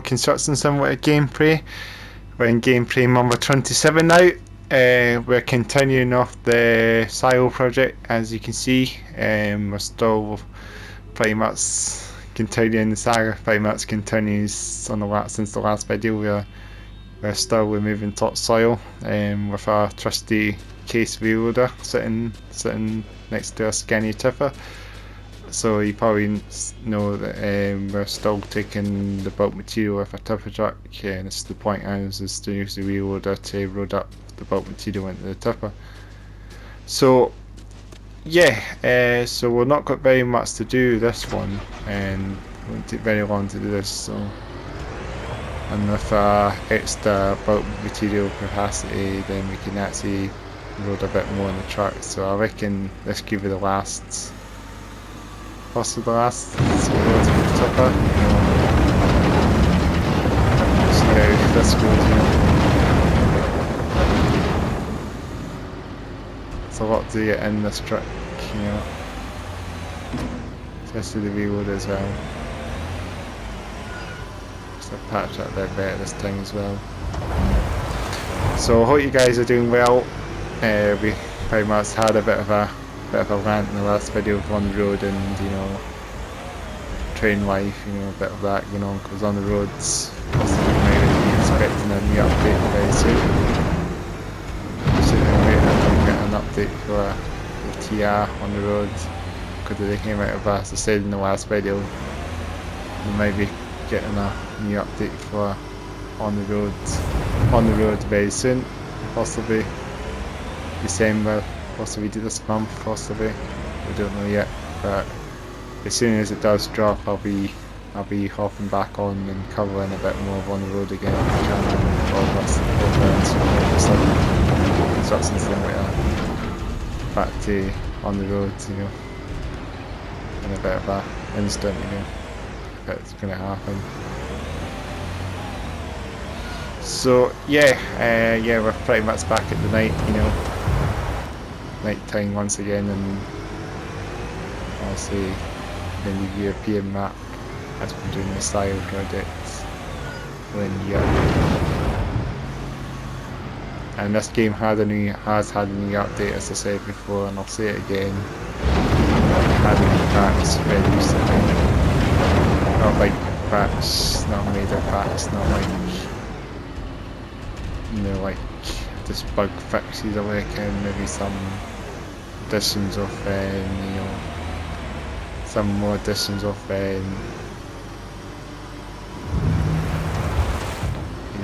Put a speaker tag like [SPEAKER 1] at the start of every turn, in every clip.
[SPEAKER 1] construction simulator gameplay. We're in gameplay number 27 now. We're continuing off the Saga project, as you can see. We're still pretty much continuing the Saga. Pretty much continues on the since the last video. We're still removing topsoil with our trusty case reloader sitting next to a skinny tipper. So you probably know that we're still taking the bulk material with a tipper truck, and it's the point is to use the reloader to load up the bulk material into the tipper. So yeah, so we've not got very much to do this one, and it won't take very long to do this. So, and with extra bulk material capacity, then we can actually load a bit more in the truck. So I reckon this could be the last. Possibly the last load of the tipper, see how this goes, It's a lot to get in this truck, especially the reload as well. Just a patch up there better this time as well. So I hope you guys are doing well. We pretty much had a bit of a rant in the last video on the road and train life, a bit of that going on, because on the roads possibly maybe be expecting a new update very soon. So I'm getting an update for the TR on the road, because they came out of as I said in the last video, we might be getting a new update for on the road very soon, possibly December. Possibly this month, possibly. We don't know yet, but as soon as it does drop, I'll be hopping back on and covering a bit more on the road again on the channel. All the construction simulator back to on the road, in a bit of a instant, if it's gonna happen. So yeah, we're pretty much back at the night, night time once again, and I'll say the new European map as we're doing the Saga project and this game has had a new update, as I said before, and I'll say it again. It had a new packs very recently, not like packs, not major packs, not like just bug fixes or and maybe some additions of some more additions of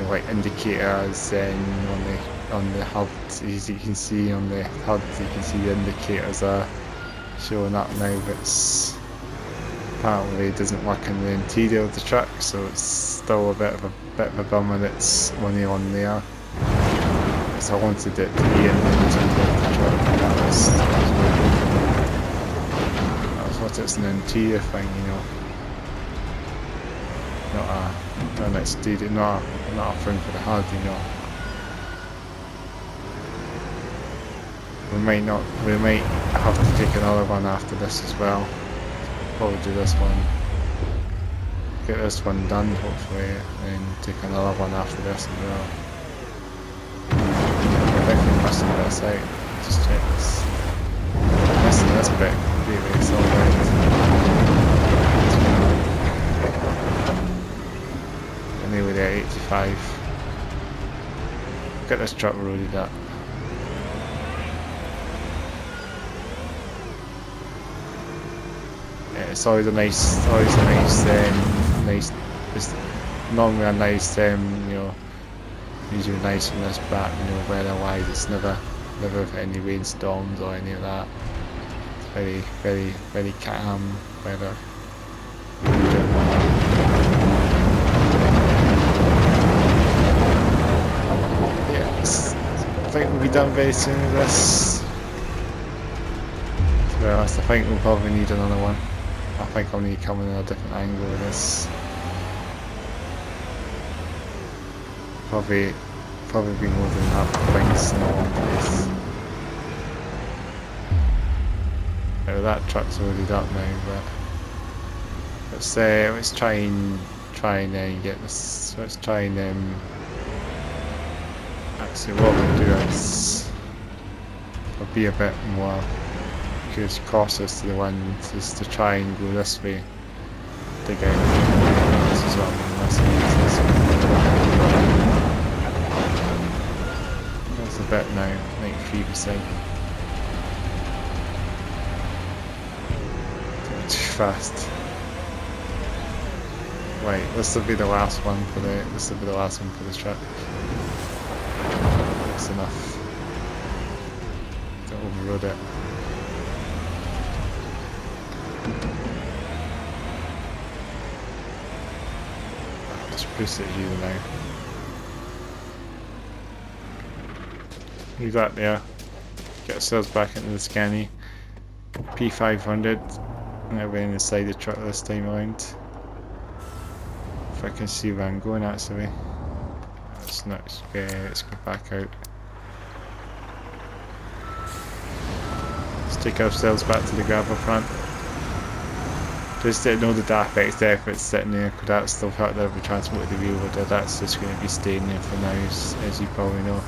[SPEAKER 1] like indicators on the HUD. As you can see on the HUD, you can see the indicators are showing up now, but apparently it doesn't work in the interior of the truck, so it's still a bit of a bummer that it's only on there. So I wanted it to be in the interior of the truck. That was what it's an interior thing, not an exterior, not a thing for the HUD, We might have to take another one after this as well. Probably do this one. Get this one done hopefully, and take another one after this as well. Definitely missing this out. Just check this. Missing this bit completely, it's alright. And they were there 85. Get this truck loaded up. Yeah, it's always a nice, it's normally a nice, usually nice from this back, weather-wise. It's never any rainstorms or any of that. It's very, very, very calm weather. Yeah, I think we'll be done very soon with this. To be honest, I think we'll probably need another one. I think I'll need to come in a different angle with this. Probably be more than half the things in one place. That truck's already up now, but let's try try and get this. Let's try and actually what we'll do is there'll be a bit more cautious to the ones is to try and go this way. Dig out. This is what I mean. That's a bit now, 93%. Too fast. Right, this will be the last one for the truck. That's enough to overrode it. I'll just push it here now. Leave that there. Get ourselves back into the scanny. P500. Now we're inside the truck this time around. If I can see where I'm going actually. That's not, let's go back out. Let's take ourselves back to the gravel front. Just didn't know the Darfx there if it's sitting there, because that's still part that we transported the wheel with. That's just going to be staying there for now, as you probably know.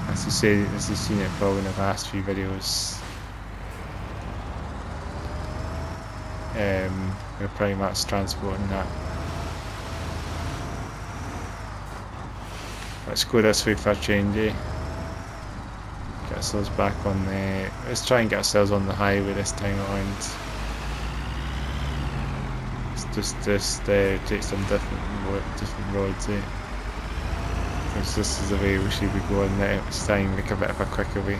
[SPEAKER 1] As you've seen it probably in the last few videos. We're pretty much transporting that. Let's go this way for a change, eh? Get ourselves back on the... Let's try and get ourselves on the highway this time around. Let's just take some different roads, eh? Because this is the way we should be going now. Let's try and make a bit of a quicker way.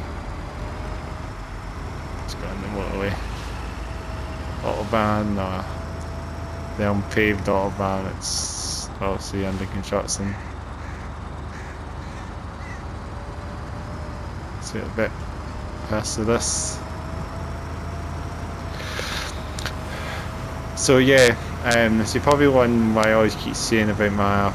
[SPEAKER 1] Let's go on the motorway. Autobahn, or the unpaved autobahn, it's obviously under construction. Let's get a bit past this. So yeah, this is probably one why I always keep saying about my,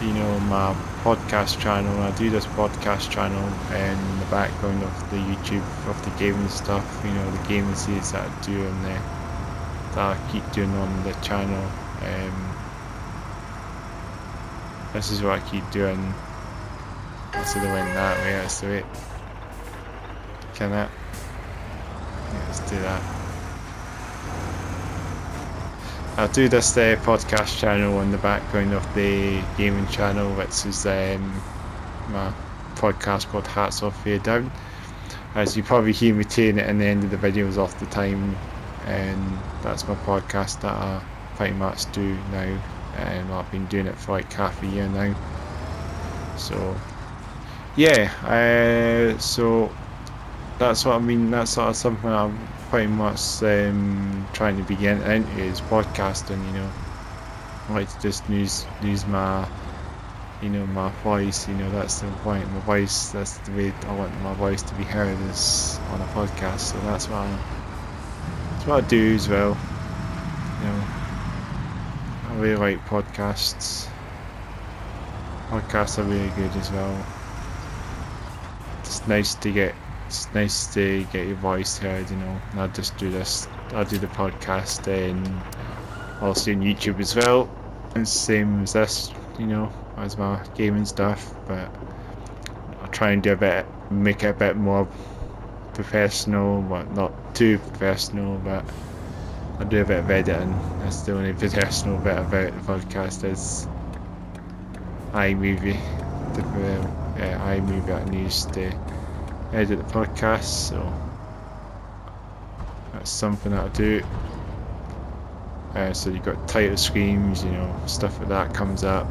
[SPEAKER 1] my podcast channel. I do this podcast channel in the background of the YouTube of the gaming stuff, the gaming series that I do on there. That I keep doing on the channel. This is what I keep doing. Instead of went that way, that's the way. Can it? Yeah, let's do that. I'll do this podcast channel on the background of the gaming channel, which is my podcast called Hats Off Fade Down. As you probably hear me saying it in the end of the videos all the time. And that's my podcast that I pretty much do now, and I've been doing it for like half a year now. So yeah, so that's what I mean. That's sort of something I'm pretty much trying to begin into is podcasting. I like to just use my my voice. That's the point. My voice. That's the way I want my voice to be heard, is on a podcast. So that's what I do as well. I really like podcasts. Podcasts are really good as well. It's nice to get your voice heard, and I just do this. I do the podcast and also on YouTube as well. And same as this, as my gaming stuff. But I'll try and make it a bit more professional, but not too professional. But I do a bit of editing. That's the only professional bit about the podcast is iMovie. iMovie I use to edit the podcast, so that's something that I do. So you've got title screens, stuff like that comes up.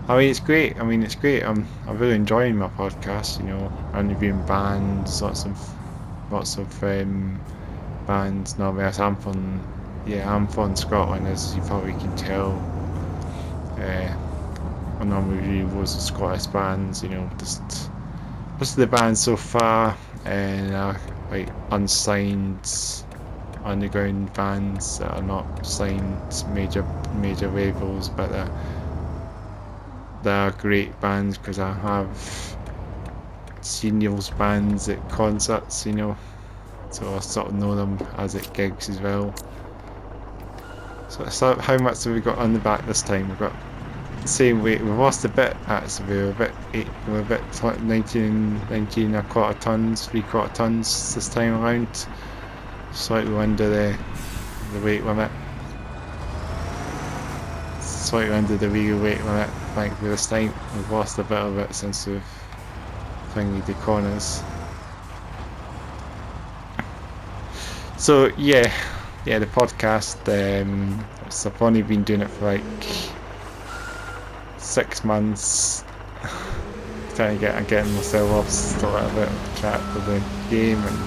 [SPEAKER 1] It's great. I'm really enjoying my podcast. Interviewing bands, lots of bands. No, I'm from Scotland, as you probably can tell. I normally review loads of Scottish bands. Just most of the bands so far, and like unsigned underground bands that are not signed major labels, but they're great bands because I have seen those bands at concerts, so I sort of know them as at gigs as well. So how much have we got on the back this time? We've got the same weight. We've lost a bit actually. We're a bit 19 and a quarter tons, 3/4 tons this time around. Slightly under the weight limit. Slightly under the real weight limit. Thankfully this time we've lost a bit of it since we've thingied the corners. So yeah, the podcast. I've only been doing it for like 6 months. I'm getting myself off still a little bit of the track for the game, and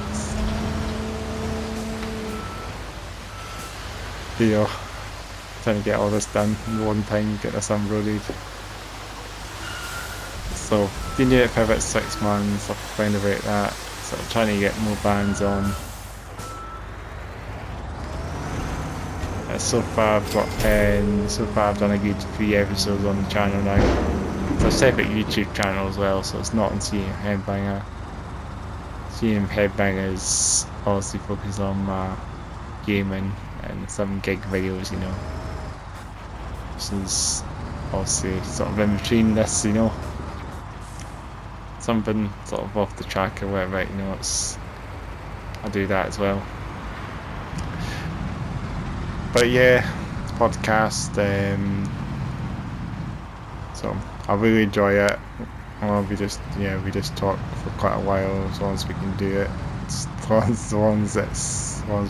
[SPEAKER 1] trying to get all this done in one time, get this unloaded. So been doing it for about 6 months. I've found about that. So I'm trying to get more bands on. So far I've done a good 3 episodes on the channel now. It's a separate YouTube channel as well, so it's not on CM Headbanger. CM Headbanger is obviously focused on gaming and some gig videos, This is obviously sort of in between this, something sort of off the track or whatever, I do that as well. But yeah, podcast, so I really enjoy it. We just talk for quite a while, as long as we can do it. As long as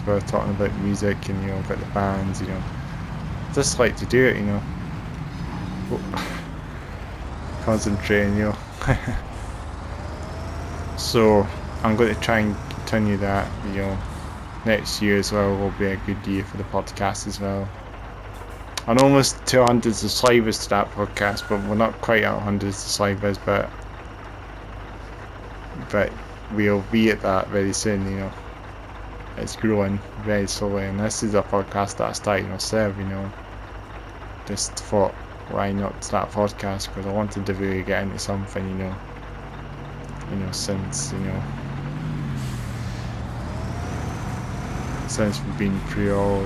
[SPEAKER 1] we're talking about music and about the bands, just like to do it, concentrating, So I'm going to try and continue that, next year as well will be a good year for the podcast as well. I'm almost 200 subscribers to that podcast, but we're not quite at 100 subscribers, but we'll be at that very soon, It's growing very slowly, and this is a podcast that I started myself, Just thought, why not start a podcast? Because I wanted to really get into something, since we've been through all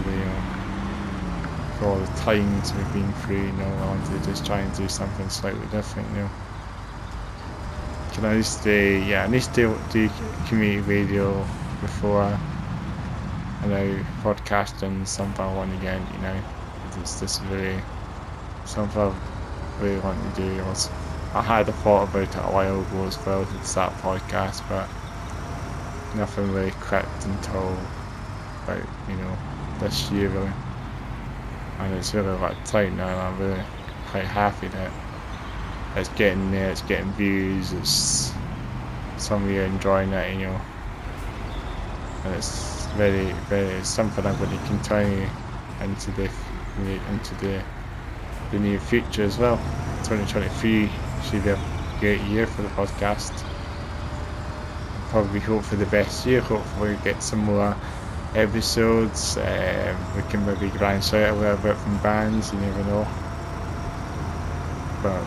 [SPEAKER 1] the times we've been through, I wanted to just try and do something slightly different, I used to do community radio before, and now podcasting something I want to get into, It's just really something I really want to do. I had a thought about it a while ago as well to start a podcast, but nothing really clicked until about this year really, and it's really like time now, and I'm really quite happy that it's getting there, it's getting views, it's some of you enjoying it, and it's it's something I'm going to continue into the near future as well. 2023 should be a great year for the podcast. Probably hope for the best year. Hopefully we get some more episodes. We can maybe branch out a little bit from bands, you never know. But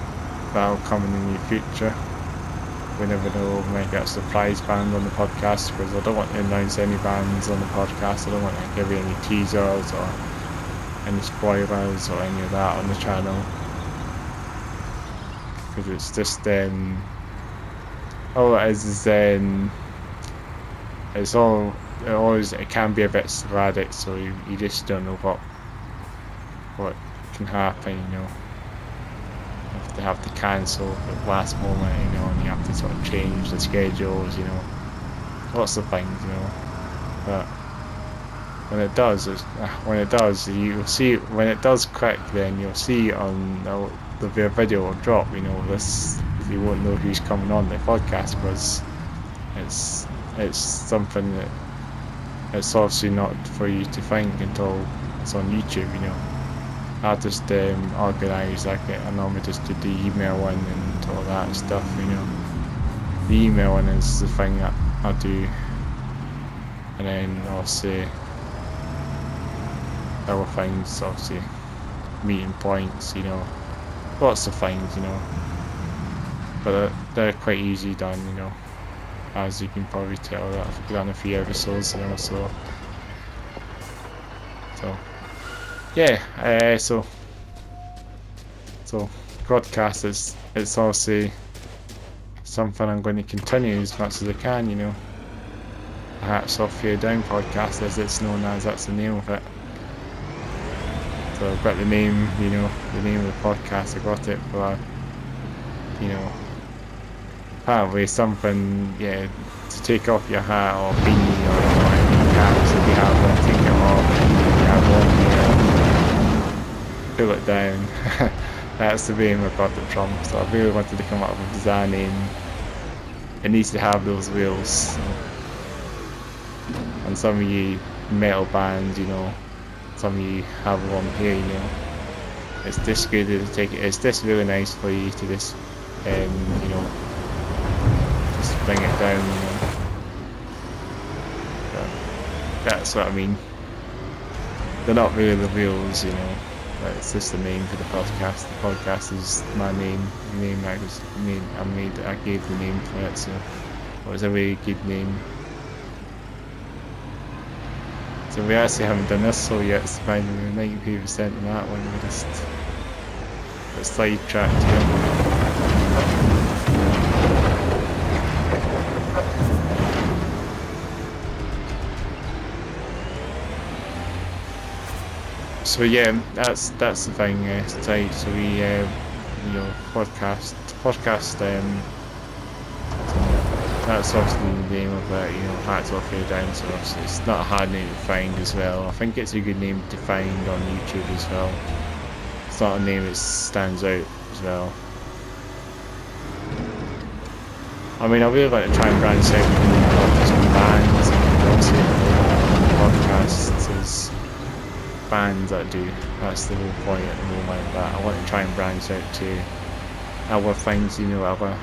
[SPEAKER 1] that'll come in the near future. We never know, we might get a surprise band on the podcast, because I don't want to announce any bands on the podcast. I don't want to give you any teasers or any spoilers or any of that on the channel, because it's just all it is it can be a bit sporadic, so you just don't know what can happen, If they have to cancel at the last moment, and you have to sort of change the schedules, lots of things, but when it does, you'll see when it does click, then you'll see on the video will drop, this, you won't know who's coming on the podcast, because it's something that it's obviously not for you to find until it's on YouTube, I just organise, I normally just do the email one and all that stuff, The email one is the thing that I do, and then obviously other things, obviously meeting points, lots of things, but they're quite easy done, as you can probably tell that I've done a few episodes, so yeah, so broadcast is, it's also something I'm going to continue as much as I can, you know. Hats off here down podcast, as it's known as, that's the name of it. So I've got the name, you know, the name of the podcast, I got it for, you know, apparently something, yeah, to take off your hat or beanie or any caps if you have one, take it off, if you have one, yeah, pull it down. That's the name I got it from, so I really wanted to come up with a design name. It needs to have those wheels. So. And some of you metal bands, you know, some of you have one here, you know. It's this good to take it. It's this really nice for you to just, you know, just bring it down, you know. But that's what I mean. They're not really the wheels, you know. But it's just the name for the podcast. The podcast is my name. The name I gave the name for it, so it was a really good name. So we actually haven't done this so yet, it's finally 93% on that one, we just got sidetracked here. So yeah, that's the thing, so we, you know, podcast, that's obviously the name of it, you know, hats off here down, so it's not a hard name to find as well. I think it's a good name to find on YouTube as well. It's not a name that stands out as well. I mean, I really like to try and branch out from some bands and also podcasts as bands that do. That's the whole point at the moment, that I want to try and branch out to other things, you know, other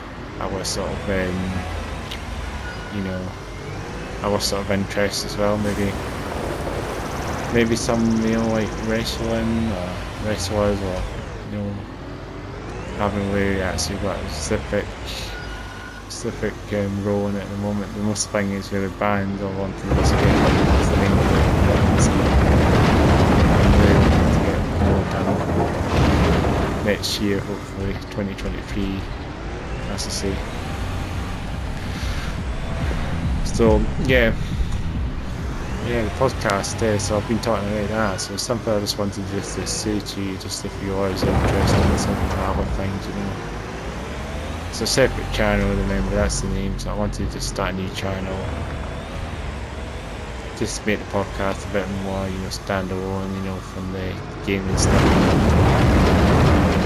[SPEAKER 1] sort of you know, our sort of interests as well. Maybe some, you know, like wrestling or wrestlers, or you know, haven't really actually got a specific role in it at the moment. The most thing is really bands or wanting to just get what's the name of it. I'm really wanting to get more done next year, hopefully 2023, as I say. So yeah, the podcast there. So I've been talking about that. So it's something I just wanted just to say to you, just if you're always interested in some other things, you know. It's a separate channel, remember, that's the name. So I wanted to start a new channel, just to make the podcast a bit more, you know, standalone, you know, from the gaming stuff.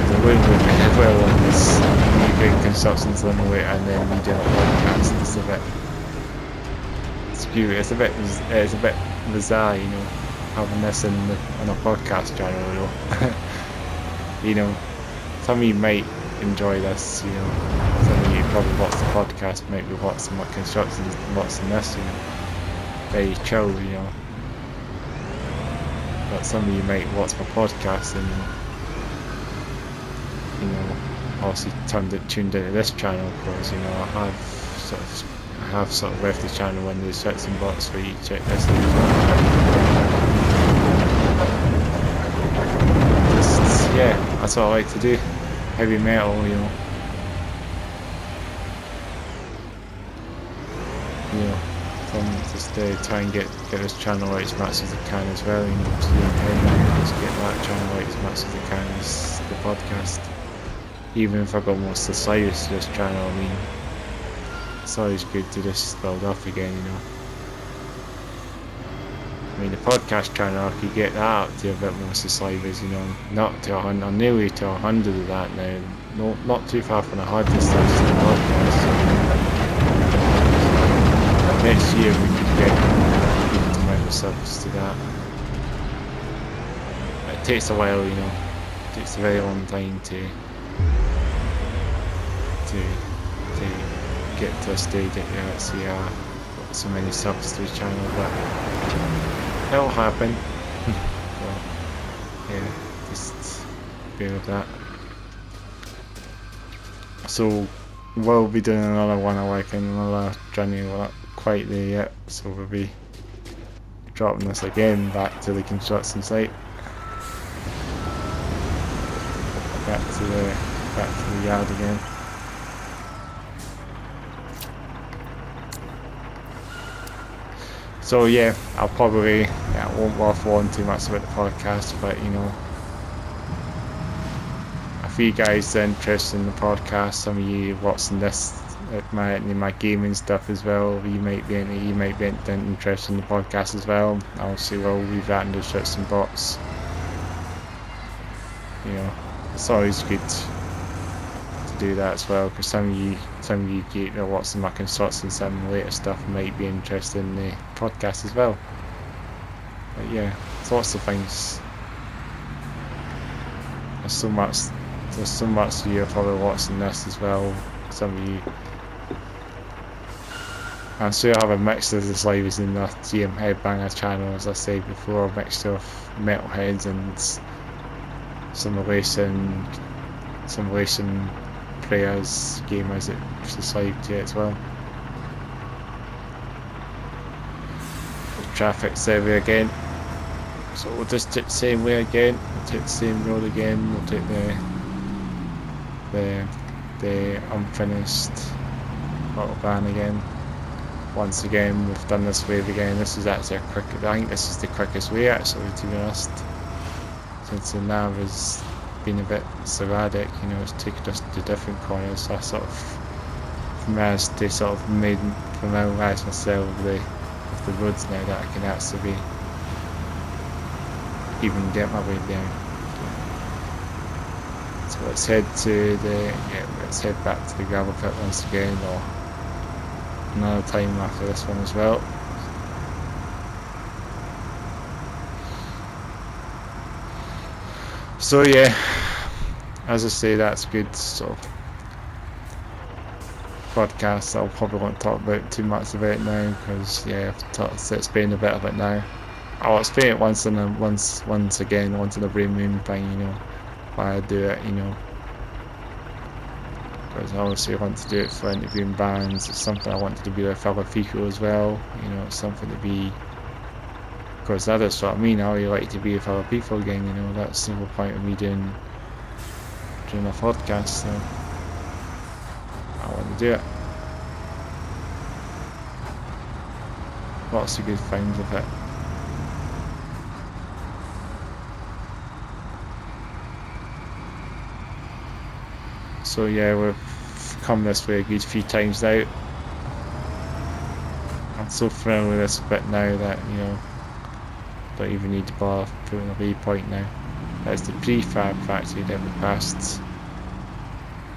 [SPEAKER 1] The way we're well on this new big constructions limit, and then we do a podcast. It's a bit. It's a bit bizarre, you know, having this on a podcast channel, you know. You know, some of you might enjoy this, you know. Some of you probably watch the podcast might be watching my constructions, watching this, you know. Very chill, you know. But some of you might watch my podcast and, you know, obviously tuned into this channel, because, you know, I have sort of left the channel in the description box for you to check this out. Just, yeah, that's what I like to do. Heavy metal, you know. You know, just try and get this channel out as much as I can as well, you know, just get that channel out as much as I can as the podcast. Even if I got more subscribers to this channel, I mean, it's always good to just build up again, you know. I mean, the podcast channel, I could get that up to a bit more subscribers, you know, not to 100, I'm nearly to 100 of that now. No, not too far from 100 subs to the podcast. Next year we could get a good amount of subs to that. It takes a while, you know. It takes a very long time to get to a stage that you actually got so many subs to the channel, but it'll happen. So, yeah, just bear with that. So we'll be doing another one, I reckon, another journey. We're not quite there yet, so we'll be dropping this again back to the construction site. back to the yard again. So yeah, I won't waffle on too much about the podcast, but you know, if you guys are interested in the podcast, some of you watching this at my gaming stuff as well, you might be interested in the podcast as well. Obviously, we'll leave that in the description box. You know, it's always good to do that as well, because some of you get watching my construction simulator stuff might be interested in the podcast as well. But yeah, there's lots of things. There's so much here probably watching this as well. Some of you, I'm sure I have a mix of the slivers in the GM Headbanger channel, as I said before, a mixture of metalheads and some racing players, gamers that subscribe to it as well. The traffic's everywhere again, so we'll just take the same way again. We'll take the same road again. We'll take the unfinished autobahn again. Once again, we've done this wave again. This is actually I think this is the quickest way actually, to be honest, since the nav has been a bit sporadic. You know, it's taken us to different corners. So I sort of managed to sort of familiarise myself with the roads now, that I can actually even get my way down. So let's head back to the gravel pit once again, or another time after this one as well. So yeah, as I say, that's good sort of podcast. I probably won't talk about too much about it now, because yeah, I've explained a bit of it now. I'll explain it once in a blue moon thing, you know, why I do it, you know, because obviously I want to do it for interviewing bands. It's something I wanted to be with other people as well, you know. It's something to be, because that is what I mean. I really like to be with other people again, you know. That's the whole point of me doing a podcast, so I want to do it. Lots of good things with it. So yeah, we've come this way a good few times now. I'm so familiar with this bit now that, you know, don't even need to bother putting a waypoint now. That's the prefab factory that we passed.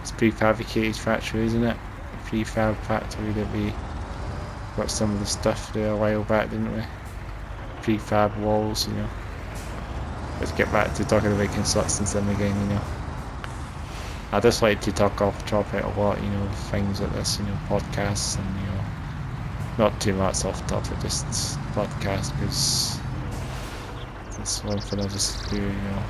[SPEAKER 1] It's prefabricated factory, isn't it? The prefab factory that we got some of the stuff there a while back, didn't we? Prefab walls, you know. Let's get back to talking about construction sim again, you know. I just like to talk off topic a lot, you know, things like this, you know, podcasts, and you know, not too much off topic, just podcast, because that's one thing I just do, you know.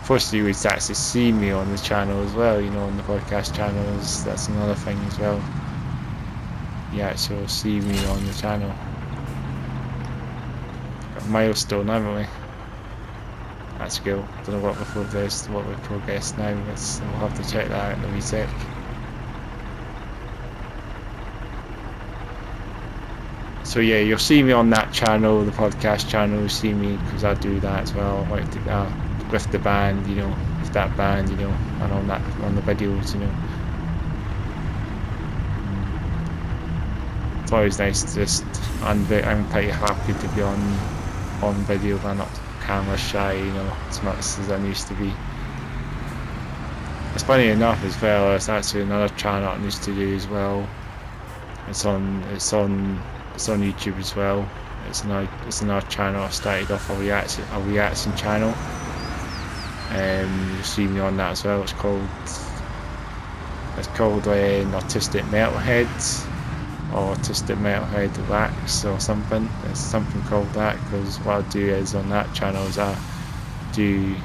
[SPEAKER 1] First, you would actually see me on the channel as well, you know, on the podcast channels. That's another thing as well. You actually see me on the channel. Got a milestone, haven't we? That's cool. Don't know what we've progressed now. We'll have to check that out in a wee sec. So yeah, you'll see me on that channel, the podcast channel. You'll see me because I do that as well. I like to with the band, you know, with that band, you know, and on the videos, you know. It's always nice to just. I'm pretty happy to be on video. I'm not camera shy, you know, as much as I used to be. It's funny enough as well, it's actually another channel I used to do as well. It's on YouTube as well. It's another channel I started off, a reaction channel. You'll see me on that as well. It's called an Autistic Metalhead, or Autistic Metalhead Wax or something. It's something called that, because what I do is on that channel is I do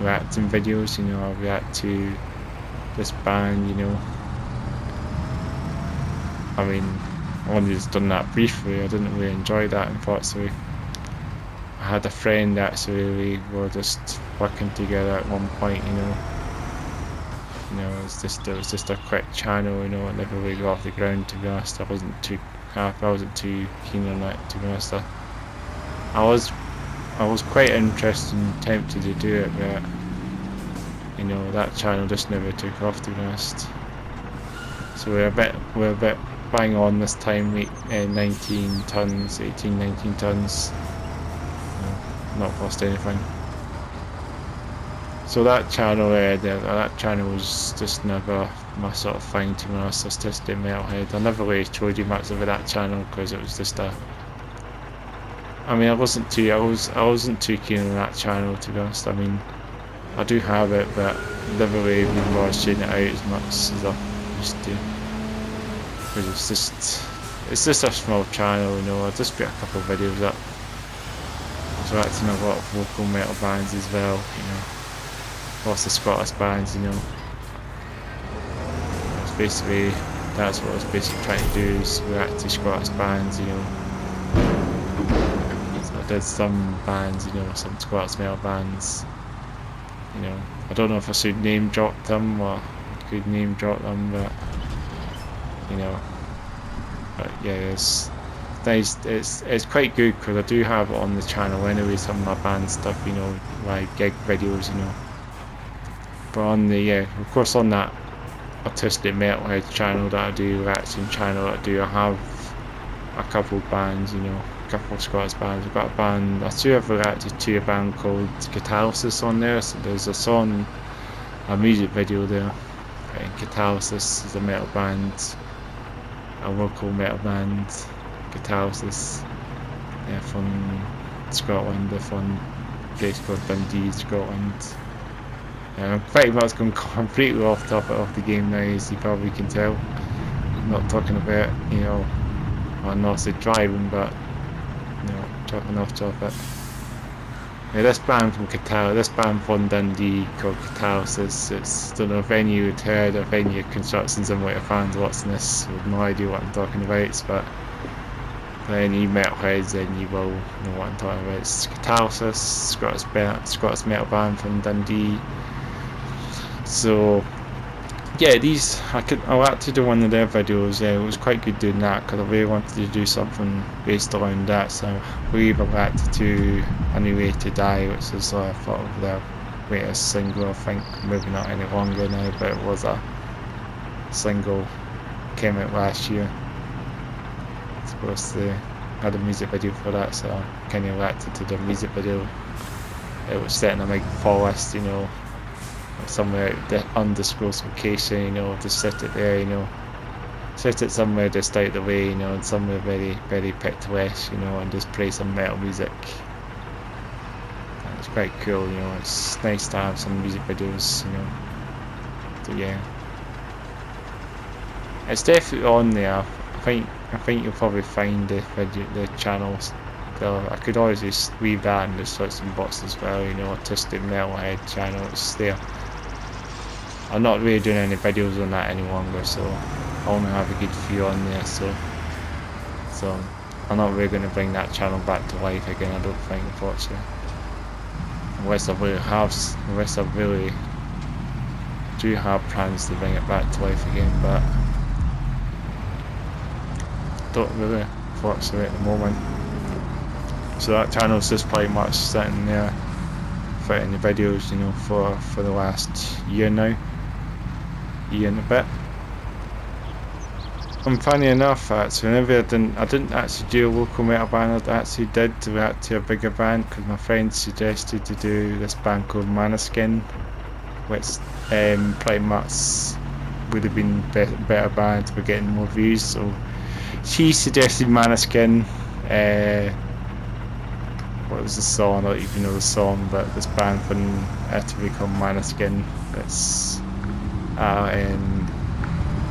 [SPEAKER 1] reacting videos, you know. I react to this band, you know. I mean, I only just done that briefly. I didn't really enjoy that, unfortunately. I had a friend actually, we were just working together at one point, you know. It was just a quick channel, you know. It never really got off the ground, to be honest. I wasn't too keen on that, to be honest. I was quite interested and tempted to do it, but you know, that channel just never took off, to be honest. So we're a bit bang on this time, 19 tons, 18, 19 tons. Not lost anything. So that channel, that channel was just never my sort of thing, to be honest. It's just a Metalhead. I never really showed you much of that channel because it was just a. I mean, I wasn't too keen on that channel, to be honest. I mean, I do have it, but never really been more sharing it out as much as I used to. Because it's just a small channel, you know. I just put a couple of videos up. So acting a lot of local metal bands as well, you know. Lots of Scottish bands, you know. That's what I was basically trying to do, is react to Scottish bands, you know. So I did some bands, you know, some Scottish metal bands. You know, I don't know if I should name drop them or I could name drop them, but you know. But yeah, it's nice. It's quite good because I do have it on the channel anyway. Some of my band stuff, you know, like gig videos, you know. But on the of course, on that Autistic Metalhead channel that I do, reaction channel that I do, I have a couple of bands, you know, a couple of Scottish bands. I've got a band. I do have reacted to a band called Catalysis on there. So there's a song, a music video there. And Catalysis is a metal band, a local metal band. Catalysis, yeah, from Scotland. They're from a place called Dundee, Scotland. I'm pretty much going completely off topic of the game now, as you probably can tell. I'm not talking about, you know, well, not say driving, but you know, talking off topic. Yeah, this band from Dundee called Catalysis. It's, don't know if any of you had heard, if any of Construction Simulator fans watching this with no idea what I'm talking about, but for any metalheads, then you will know what I'm talking about. It's Catalysis, Scottish metal band from Dundee. So yeah, I like to do one of their videos. It was quite good doing that because I really wanted to do something based around that. So I believe I like to do A New Way to Die, which is sort of their latest single. I think maybe not any longer now, but it was a single, came out last year. Supposed to had a music video for that, so I kind of elected to do a music video. It was set in a big forest, you know, somewhere out the undisclosed location, you know, just sit it there, you know, sit it somewhere just out the way, you know, and somewhere very, very picturesque, you know, and just play some metal music. And it's quite cool, you know. It's nice to have some music videos, you know. So yeah, it's definitely on there. I think you'll probably find the channels. So I could always just leave that in the search box as well, you know, Autistic Metalhead channel. It's there. I'm not really doing any videos on that any longer, so I only have a good few on there. So I'm not really going to bring that channel back to life again, I don't think, unfortunately. Unless I really do have plans to bring it back to life again, but don't really, unfortunately, at the moment. So that channel's just pretty much sitting there footing the videos, you know, for the last year now, year and a bit. And funny enough, actually, whenever I didn't actually do a local metal band, I actually did react to a bigger band because my friend suggested to do this band called Maniskin, which pretty much would have been better band for getting more views. So she suggested Maniskin. What was the song? I don't even know the song, but this band from Italy called Maniskin. It's a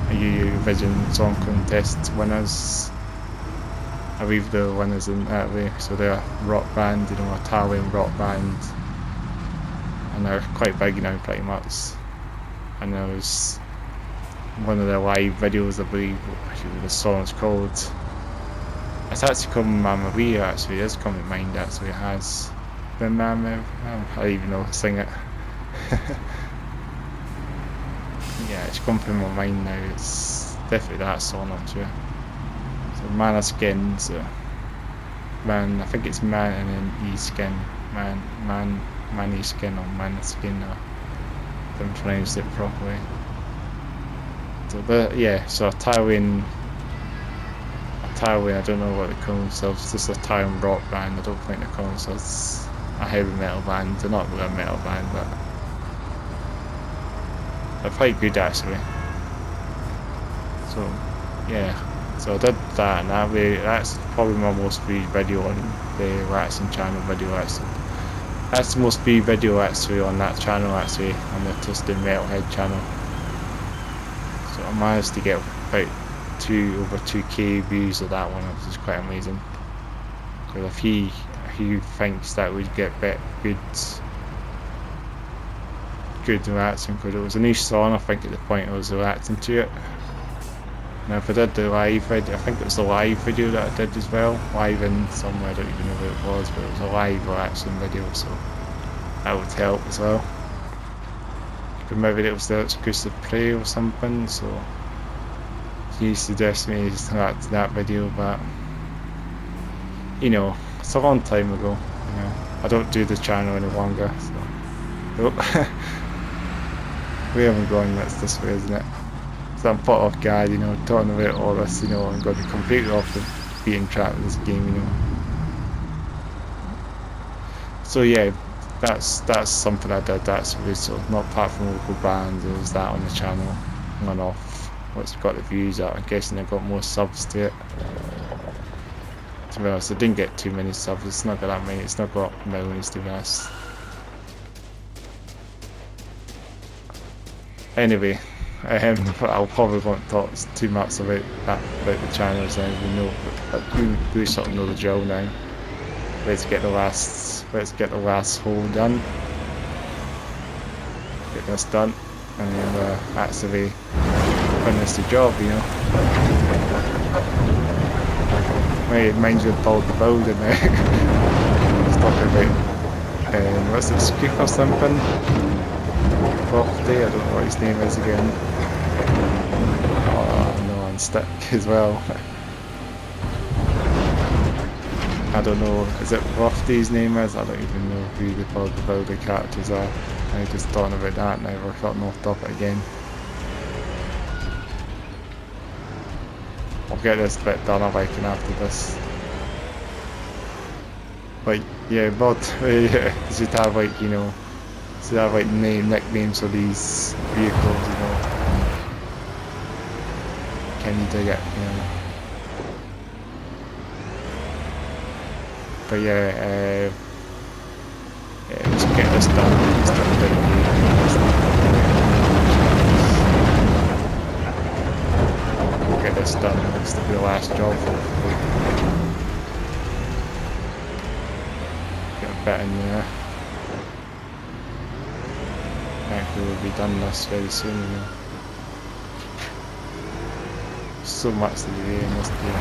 [SPEAKER 1] Eurovision Song Contest winners. I believe the winners in Italy, so they're a rock band, you know, Italian rock band, and they're quite big now, pretty much. And there was one of their live videos, I believe, the song's called It's actually come Mamma Mia, actually. It has come to mind, actually. It has. The Mamma, I don't even know how to sing it. Yeah, it's come from my mind now. It's definitely that song, I'm sure. So Man of Skin, so Man, I think it's Man and then E Skin. Man E Skin or Man of Skin, or if I'm pronounced it properly. So, but yeah, so Taiwan, I don't know what they call themselves, it's just a Taiwan rock band. I don't think they call themselves a heavy metal band. They're not really a metal band, but they're quite good actually. So yeah, so I did that, and that way, that's probably my most viewed video on the Ratson channel video actually. That's the most viewed video actually on that channel actually, on the Twisted Metalhead channel. So I managed to get about over 2k views of that one, which is quite amazing. Because if he thinks that we'd get good reaction, because it was a new song, I think at the point I was reacting to it. Now if I did the live video, I think it was the live video that I did as well, live in somewhere, I don't even know where it was, but it was a live reaction video, so that would help as well. But maybe it was the exclusive play or something, so he suggested me to react to that video, but you know, it's a long time ago, you know. I don't do the channel any longer, so we haven't gone, that's this way, isn't it? So I'm put off guard, you know, talking about all this, you know, I'm going to be completely off the beaten track with this game, you know. So yeah, that's something I did actually, so not apart from local bands, there was that on the channel, one off, what's got the views out, I'm guessing I got more subs to it. To be honest, I didn't get too many subs, it's not got that many, it's not got millions to be honest. Anyway, I'll probably won't talk too much about the channels now, we know, but we sort of know the drill now. Let's get the last hole done. Get this done, and then actually finish the job, you know. Maybe it reminds you of Build the Building now. It's talking about what's it, Scoop or something? Property, I don't know what his name is again. Oh no, on stick as well. I don't know, is it Lofty's name is? I don't even know who the Build the Builder characters are. I just thought about that now, we're cutting off topic again. I'll get this bit done if I can after this. Like, yeah, but you should have like, you know, should have like nicknames for these vehicles, you know. Can you dig it, you know? But yeah, let's get this done. Let's try to do it. We'll get this done. This will be the last job, hopefully. Get a bit in there. Hopefully we'll be done this very soon, you know. So much to do in this game.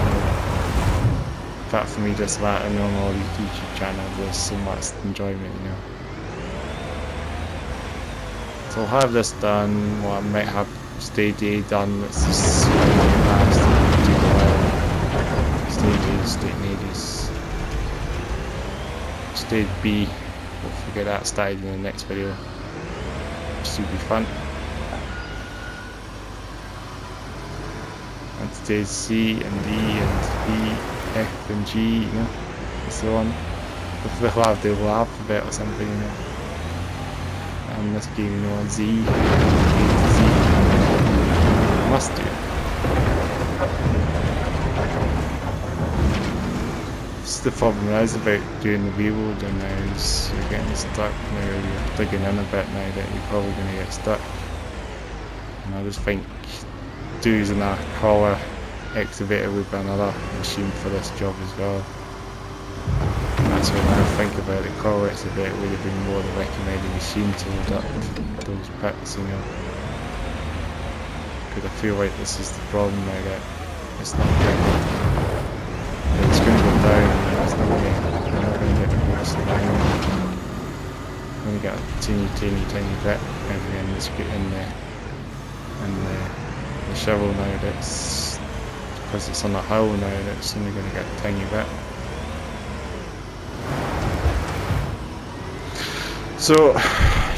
[SPEAKER 1] Apart from me just letting on all these YouTube channels, there's so much enjoyment, you know. So I'll have this done, well I might have stage A done, let's just see last stages. Stage B, we'll get that started in the next video, which should be fun. And stage C and D and E, F and G, you know, and so on. They'll have the alphabet or something, you know. And this game, you know, Z, A to Z. I must do. It's the problem is about doing the reload, and now you're getting stuck, now you're digging in a bit now that you're probably going to get stuck. And I just think using a crawler excavator would be another machine for this job as well. And that's when I think about it, crawler excavator would have been more the recommended machine to load up those pits, you know. Because I feel like this is the problem now, that it's not getting, it's going down, it's not gonna, you're not going to get the road slow down. You're going to get a teeny bit, and then just get in there. And the shovel now, that's because it's on a hill now, that's only going to get a tiny bit. So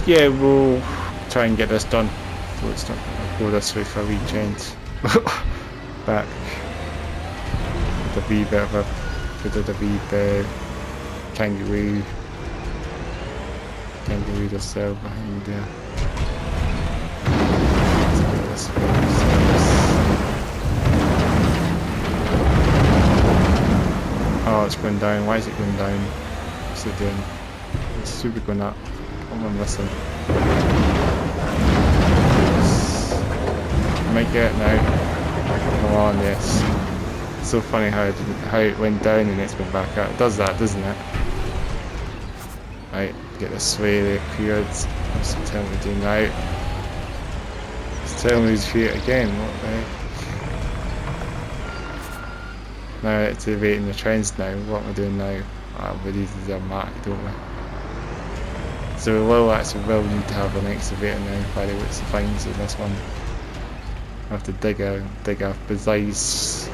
[SPEAKER 1] yeah, we'll try and get this done. So it's not going to go this way for a wee change. Back with a wee bit of a, we did a wee bit kangaroo just there behind there. Oh, it's going down. Why is it going down? What's it doing? It's super going up. What am I missing? I might get it now. Come on, yes. It's so funny how it went down and it's been back up. It does that, doesn't it? Right, get this way that appeared. What's it telling me to do now? It's telling me to do it again. What the heck? Now activating the trends now. What am I doing now? We need to do a mark, don't we? So we will need to have an excavator now by the looks of things in this one. I have to dig a precise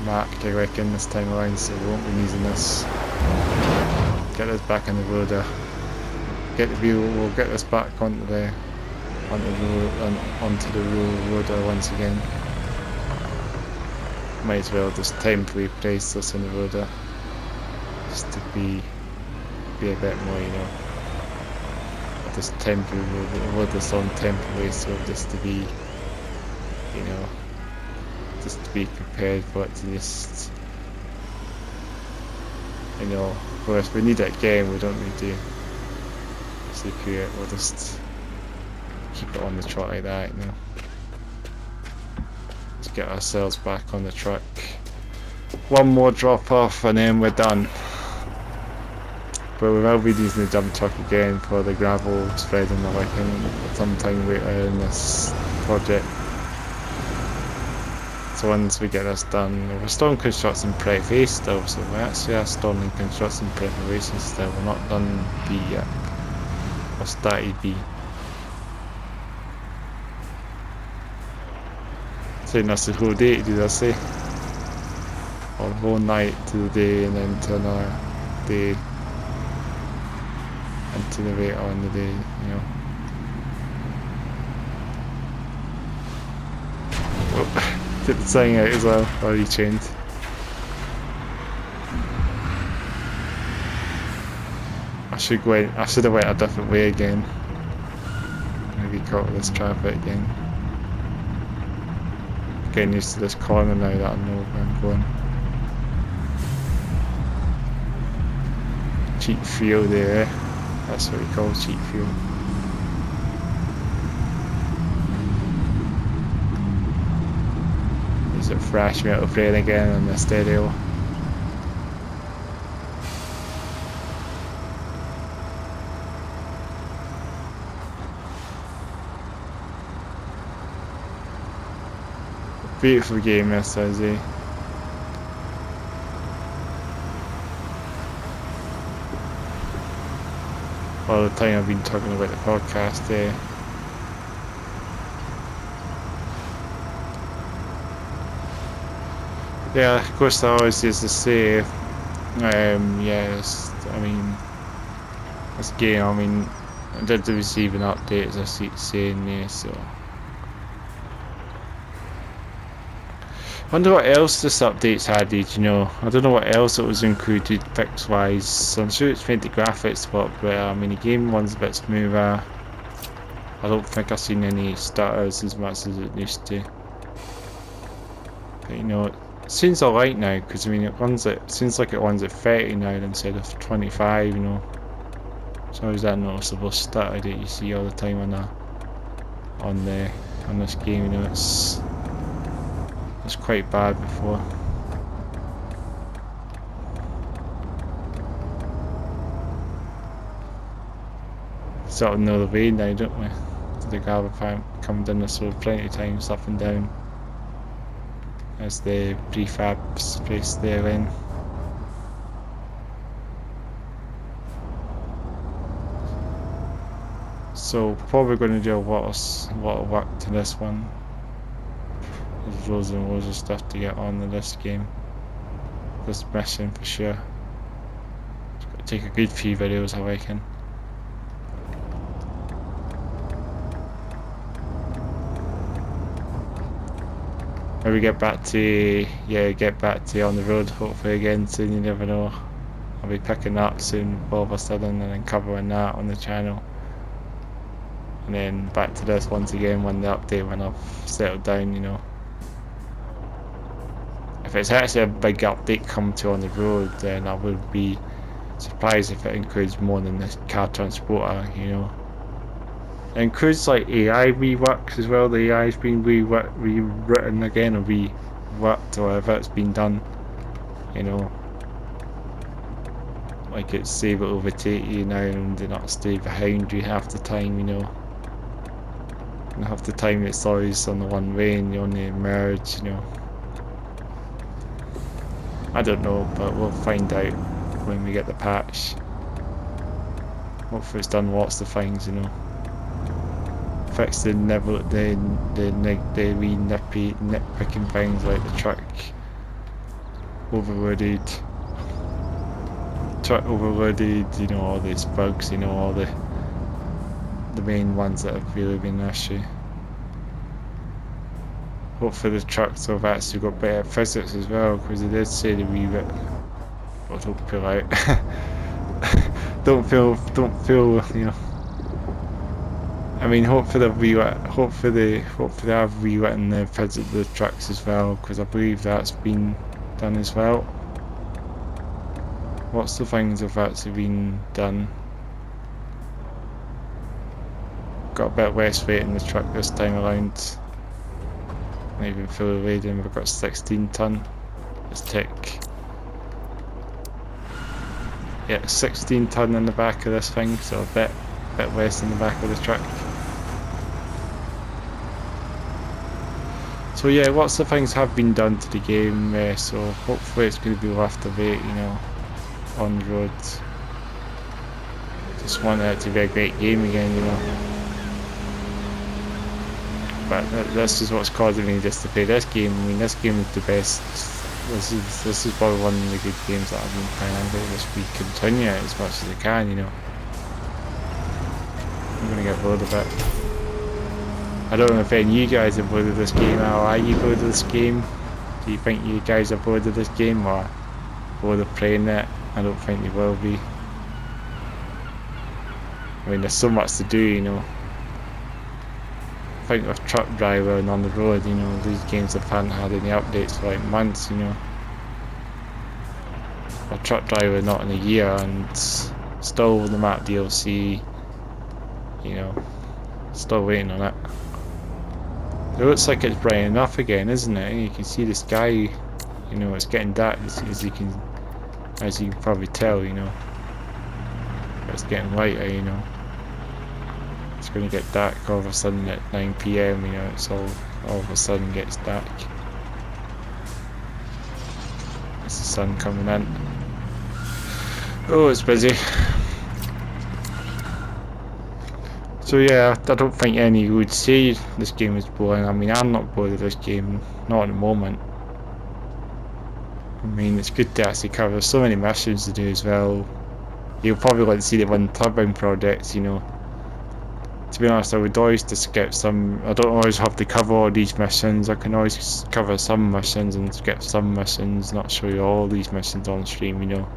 [SPEAKER 1] mark, I reckon, this time around, so we won't be using this. Get this back on the road. Get the wheel. We'll get this back onto the road once again. Might as well just temporarily place this in the road, just to be a bit more, you know. Just temporary, we'll this on temporary, so just to be, you know, just to be prepared for it to just, you know, of course we need it again, we don't need to secure it, we'll just keep it on the truck like that, you know. Let's get ourselves back on the truck. One more drop off and then we're done. But we will be using the dump truck again for the gravel spreading, I reckon, sometime later in this project. So once we get this done, we're still in construction prep still, so we actually are still in construction preparation still. We're not done B yet. We're started B. Saying that's the whole day to do this, eh? Or the whole night to the day and then to another day. And to the later on the day, you know. Oh, get the sign out as well, already changed. I should have went a different way again. Maybe caught this traffic again. Getting used to this corner now that I know where I'm going. Cheap fuel there. That's what we call cheap fuel. Is it fresh metal frame again on the stereo? Beautiful game this is, eh? All the time I've been talking about the podcast, eh? Yeah, of course I always used to say, yes, I mean, this game, I mean, I did receive an update, as I keep saying there, so. I wonder what else this update's added, you know. I don't know what else it was included fix-wise. So I'm sure it's made the graphics a lot better. I mean, the game one's a bit smoother. I don't think I've seen any stutters as much as it used to. But, you know, it seems alright now, because I mean, it seems like it runs at 30 now instead of 25, you know. So is that noticeable stutter that you see all the time on this game, you know, it's quite bad before. Sort of know the way now, don't we? To the gravel pipe coming down this road plenty of times, up and down. as the prefab space there then. So probably going to do a lot of work to this one. There's loads and loads of stuff to get on in this game. This mission for sure. It's got to take a good few videos, I reckon. Maybe get back to on the road hopefully again soon, you never know. I'll be picking that up soon all of a sudden and then covering that on the channel. And then back to this once again when the update, when I've settled down, you know. If it's actually a big update come to on the road, then I would be surprised if it includes more than the car transporter, you know. It includes like AI reworks as well. The AI's been rewritten again, or reworked, or whatever it's been done, you know. Like it's say it will overtake you now and do not stay behind you half the time, you know. And half the time it's always on the one way and you only merge, you know. I don't know, but we'll find out when we get the patch. Hopefully it's done lots of things, you know. Fix the wee nitpicking things like the truck overloaded, you know, all these bugs, you know, all the main ones that have really been an issue. Hopefully the trucks have actually got better physics as well, because they did say the wee bit. Well, don't pull out. don't feel, you know. I mean, hopefully they have rewritten the physics of the trucks as well, because I believe that's been done as well. Lots of things have actually been done. Got a bit less weight in the truck this time around. Not even fully laden, we've got 16 ton. Let's take. Yeah, 16 ton in the back of this thing, so a bit less in the back of the truck. So yeah, lots of things have been done to the game, so hopefully it's going to be worth the wait, you know, on the road. Just want it to be a great game again, you know. But this is what's causing me just to play this game. I mean, this game is the best. This is probably one of the good games that I've been playing. I'm going to just continue it as much as I can, you know. I'm going to get bored of it. I don't know if any of you guys are bored of this game, or are you bored of this game? Do you think you guys are bored of this game, or bored of playing it? I don't think you will be. I mean, there's so much to do, you know. I think with Truck Driver and on the road, you know, these games haven't had any updates for like months, you know. Or Truck Driver not in a year, and still the map DLC, you know, still waiting on it. It looks like it's brightening up again, isn't it? You can see the sky, you know, it's getting dark as you can probably tell, you know. It's getting lighter, you know. It's going to get dark all of a sudden at 9 PM, you know, it's all of a sudden gets dark. It's the sun coming in. Oh, it's busy. So yeah, I don't think any would say this game is boring. I mean, I'm not bored of this game, not at the moment. I mean, it's good to actually cover so many missions to do as well. You'll probably want to see the wind turbine projects, you know. To be honest, I would always to skip some. I don't always have to cover all these missions. I can always cover some missions and skip some missions, not show you all these missions on stream, you know.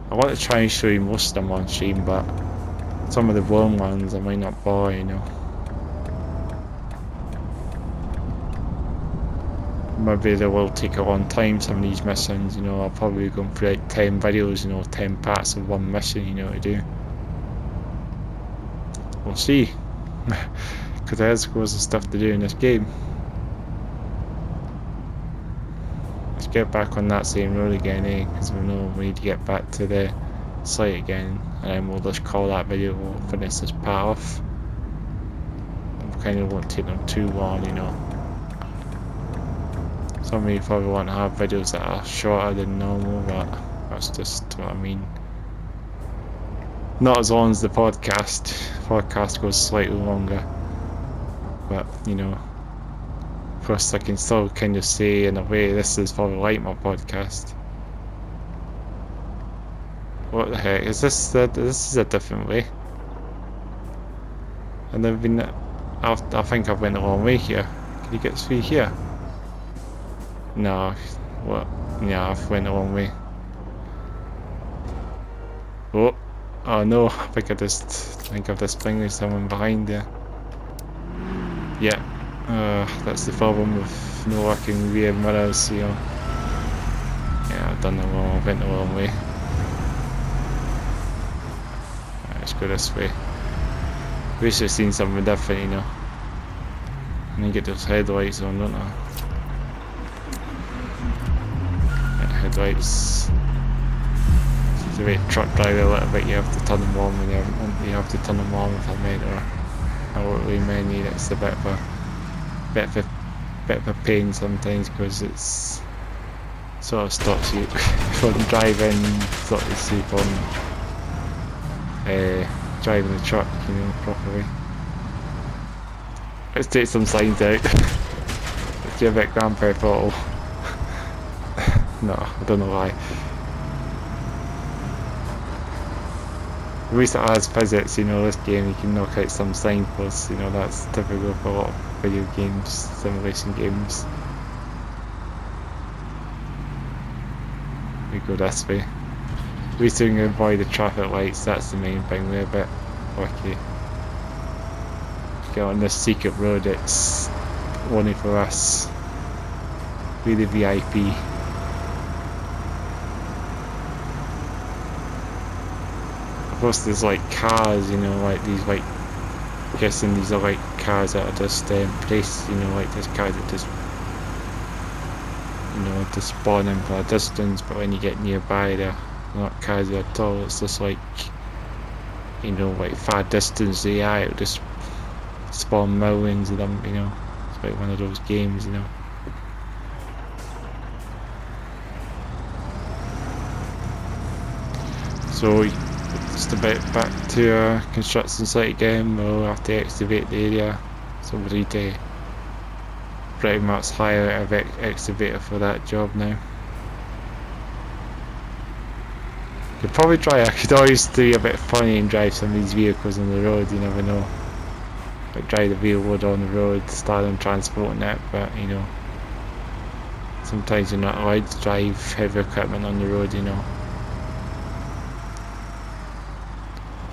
[SPEAKER 1] I want to try and show you most of them on stream, but some of the boring ones I might not bother, you know. Maybe they will take a long time, some of these missions, you know. I'll probably go through like 10 videos, you know, 10 parts of one mission, you know, to do. We'll see. Because there's loads of stuff to do in this game. Let's get back on that same road again, because we know we need to get back to the site again, and then we'll just call that video. We'll finish this part off. It kind of won't take them too long, you know. Some of you probably want to have videos that are shorter than normal, but that's just what I mean. Not as long as the podcast. Podcast goes slightly longer, but you know, plus I can still kind of say in a way this is probably like my podcast. What the heck is this? This is a different way. And I've been. I think I've went the wrong way here. Can you get through here? No. What? Yeah, I've went the wrong way. Oh. Oh no, I think I've just banged someone behind there. Yeah, that's the problem with no working rear mirrors, you know. Yeah, I've done the wrong, I went the wrong way. Right, let's go this way. We should have seen something different, you know. And you get those headlights on, don't I? Yeah, headlights. To make truck driver a little bit, you have to turn them on when you have to turn them on with a meter. I don't really many. It's a bit of a pain sometimes because it's sort of stops you from driving, stops you from driving the truck, you know, properly. Let's take some signs out. Let's do a bit Grand Prix photo. No, I don't know why. At least it has physics, you know, this game you can knock out some signposts, you know, that's typical for a lot of video games, simulation games. We go this way. At least we can avoid the traffic lights, that's the main thing, we're a bit lucky. Get on this secret road, it's only for us. We're the VIP. Of course there's like cars, you know, like these like, I'm guessing these are like cars that are just placed, you know, like there's cars that just, you know, just spawning for a distance, but when you get nearby they're not cars at all, it's just like, you know, like far distance AI, it'll just spawn millions of them, you know, it's like one of those games, you know. So just a bit back to a construction site again, we'll have to excavate the area, so we'll need to pretty much hire an excavator for that job now. Could probably try, I could always do a bit funny and drive some of these vehicles on the road, you never know. Like drive the vehicle on the road, start them transporting it, but you know, sometimes you're not allowed to drive heavy equipment on the road, you know.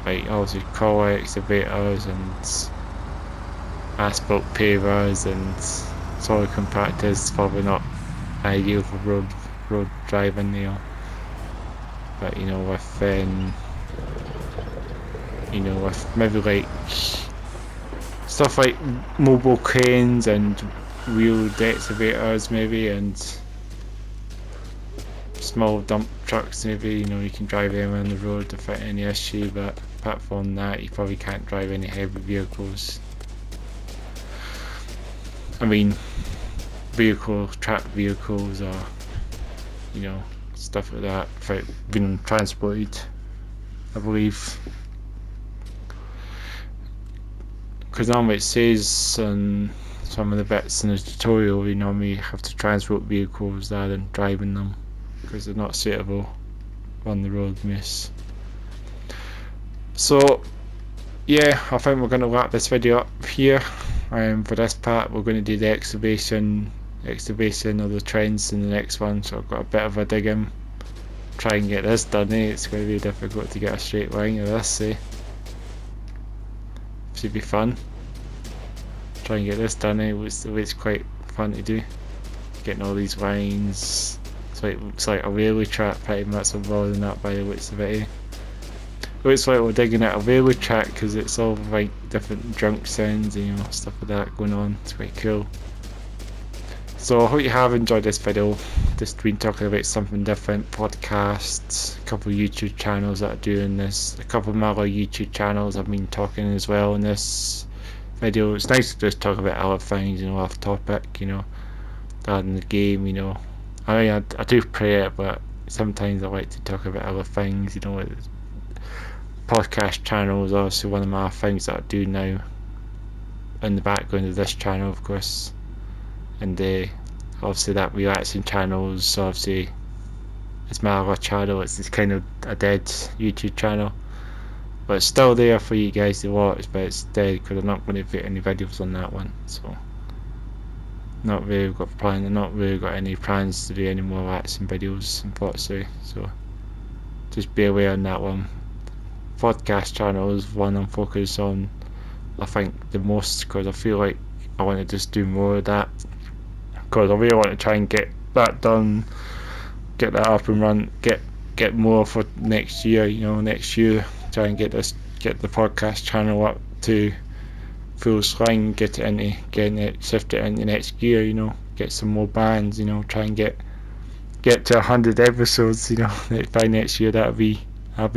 [SPEAKER 1] Like obviously car excavators and asphalt pavers and soil compactors, probably not ideal for road driving, you know. But you know, with you know, with maybe like stuff like mobile cranes and wheeled excavators maybe, and small dump trucks maybe, you know, you can drive them on the road to fit any issue, but apart from that you probably can't drive any heavy vehicles. I mean track vehicles or, you know, stuff like that without being transported, I believe. Because normally it says on some of the bits in the tutorial you normally have to transport vehicles rather than driving them, because they're not suitable on the road, miss. So yeah, I think we're going to wrap this video up here. For this part we're going to do the excavation of the trench in the next one, so I've got a bit of a dig in, try and get this done. It's going to be difficult to get a straight line of this, should be fun. Try and get this done, it's quite fun to do, getting all these lines. So it looks like a railway track pretty much involved in that by the looks of it. Looks like we're digging at a railway track because it's all like different junctions, you know, stuff like that going on. It's quite cool. So I hope you have enjoyed this video. Just been talking about something different, podcasts, a couple of YouTube channels that are doing this, a couple of other YouTube channels I've been talking as well in this video. It's nice to just talk about other things, you know, off topic, you know. regarding the game, you know. I mean, I do play it, but sometimes I like to talk about other things, you know. Podcast channel is also one of my things that I do now in the background of this channel, of course. And obviously that reaction channel is obviously, it's my other channel. It's kind of a dead YouTube channel, but it's still there for you guys to watch, but it's dead because I'm not going to put any videos on that one. So not really got any plans to do any more reaction videos, unfortunately. So just be aware on that one. Podcast channel is one I'm focused on, I think, the most, because I feel like I want to just do more of that, because I really want to try and get that done, get that up and run, get more for next year. You know, next year try and get the podcast channel up to full swing, shift it into next year. You know, get some more bands. You know, try and get to 100 episodes. You know, by next year that'll be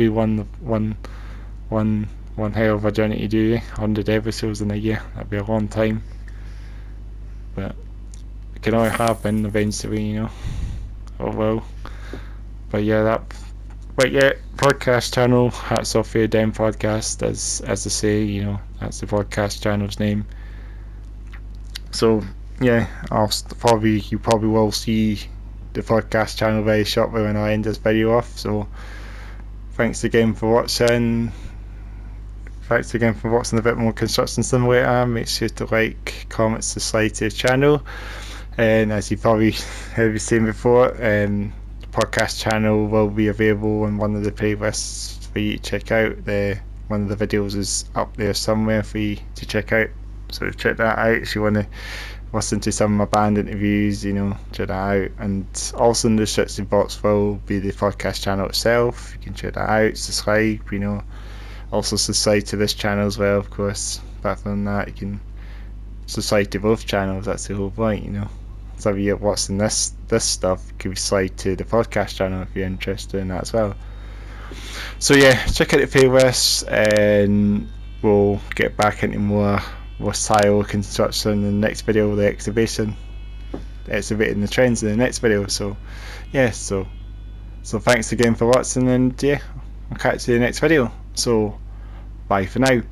[SPEAKER 1] one hell of a journey to do. 100 episodes in a year, that'd be a long time, but it can only happen eventually, you know. Oh well. But yeah, podcast channel, hats off here, Den Podcast, as I say, you know, that's the podcast channel's name. So yeah, you probably will see the podcast channel very shortly when I end this video off. So thanks again for watching. Thanks again for watching a bit more Construction Simulator. Make sure to like, comment, subscribe to the channel. And as you probably have seen before, the podcast channel will be available on one of the playlists for you to check out. One of the videos is up there somewhere for you to check out. So check that out if you want to listen to some of my band interviews, you know, check that out. And also in the description box will be the podcast channel itself. You can check that out, subscribe, you know. Also subscribe to this channel as well, of course. Apart from that, you can subscribe to both channels. That's the whole point, you know. So if you're watching this stuff, you can subscribe to the podcast channel if you're interested in that as well. So yeah, check out the playlist, and we'll get back into more style construction in the next video, the exhibiting the trends in the next video. So yeah, so thanks again for watching, and yeah, I'll catch you in the next video. So bye for now.